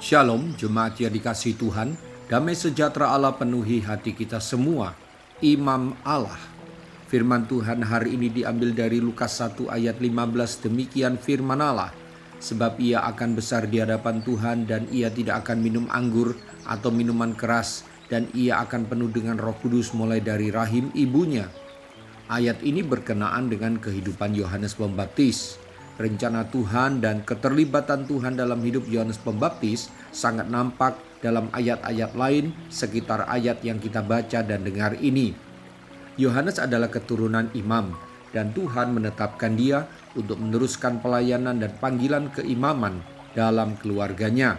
Shalom, jemaat yang dikasihi Tuhan, damai sejahtera Allah penuhi hati kita semua. Imam Allah. Firman Tuhan hari ini diambil dari Lukas 1 ayat 15, demikian firman Allah. Sebab ia akan besar di hadapan Tuhan dan ia tidak akan minum anggur atau minuman keras, dan ia akan penuh dengan Roh Kudus mulai dari rahim ibunya. Ayat ini berkenaan dengan kehidupan Yohanes Pembaptis. Rencana Tuhan dan keterlibatan Tuhan dalam hidup Yohanes Pembaptis sangat nampak dalam ayat-ayat lain sekitar ayat yang kita baca dan dengar ini. Yohanes adalah keturunan imam dan Tuhan menetapkan dia untuk meneruskan pelayanan dan panggilan keimaman dalam keluarganya.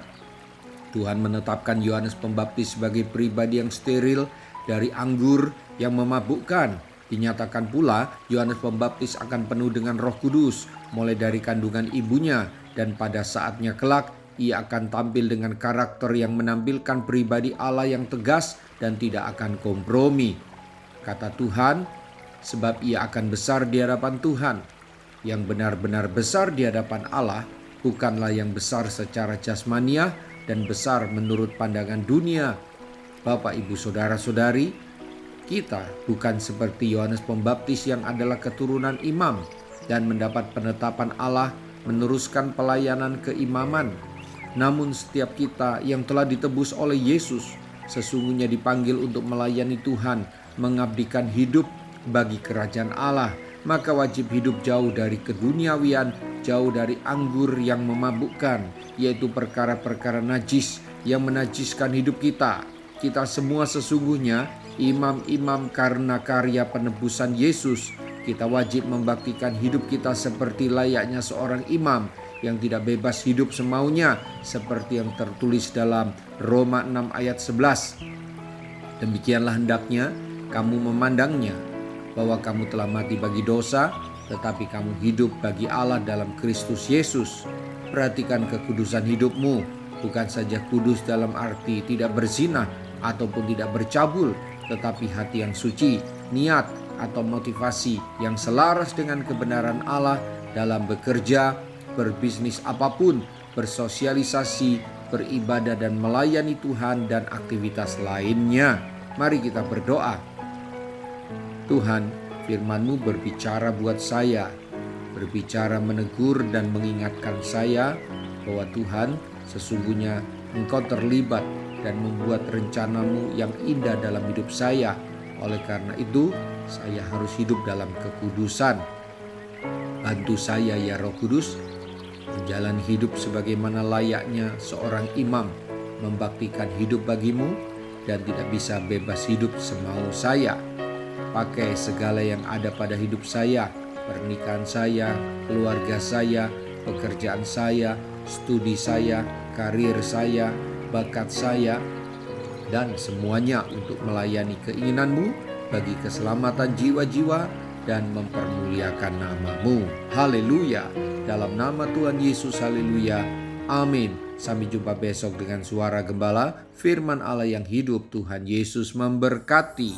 Tuhan menetapkan Yohanes Pembaptis sebagai pribadi yang steril dari anggur yang memabukkan. Dinyatakan pula Yohanes Pembaptis akan penuh dengan Roh Kudus mulai dari kandungan ibunya, dan pada saatnya kelak ia akan tampil dengan karakter yang menampilkan pribadi Allah yang tegas dan tidak akan kompromi. Kata Tuhan, sebab ia akan besar di hadapan Tuhan. Yang benar-benar besar di hadapan Allah bukanlah yang besar secara jasmaniah dan besar menurut pandangan dunia. Bapak, Ibu, Saudara-saudari, kita bukan seperti Yohanes Pembaptis yang adalah keturunan imam dan mendapat penetapan Allah meneruskan pelayanan keimaman. Namun setiap kita yang telah ditebus oleh Yesus sesungguhnya dipanggil untuk melayani Tuhan, mengabdikan hidup bagi kerajaan Allah. Maka wajib hidup jauh dari keduniawian, jauh dari anggur yang memabukkan, yaitu perkara-perkara najis yang menajiskan hidup kita. Kita semua sesungguhnya imam-imam karena karya penebusan Yesus. Kita wajib membaktikan hidup kita seperti layaknya seorang imam yang tidak bebas hidup semaunya, seperti yang tertulis dalam Roma 6 ayat 11. Demikianlah hendaknya kamu memandangnya, bahwa kamu telah mati bagi dosa, tetapi kamu hidup bagi Allah dalam Kristus Yesus. Perhatikan kekudusan hidupmu, bukan saja kudus dalam arti tidak berzina ataupun tidak bercabul, tetapi hati yang suci, niat atau motivasi yang selaras dengan kebenaran Allah dalam bekerja, berbisnis apapun, bersosialisasi, beribadah dan melayani Tuhan dan aktivitas lainnya. Mari kita berdoa. Tuhan, firman-Mu berbicara buat saya, berbicara menegur dan mengingatkan saya bahwa Tuhan, sesungguhnya Engkau terlibat dan membuat rencana-Mu yang indah dalam hidup saya. Oleh karena itu, saya harus hidup dalam kekudusan. Bantu saya ya Roh Kudus, menjalani hidup sebagaimana layaknya seorang imam, membaktikan hidup bagi-Mu dan tidak bisa bebas hidup semau saya. Pakai segala yang ada pada hidup saya, pernikahan saya, keluarga saya, pekerjaan saya, studi saya, karir saya, bakat saya, dan semuanya untuk melayani keinginan-Mu bagi keselamatan jiwa-jiwa dan mempermuliakan nama-Mu. Haleluya. Dalam nama Tuhan Yesus, haleluya. Amin. Sampai jumpa besok dengan suara gembala, firman Allah yang hidup. Tuhan Yesus memberkati.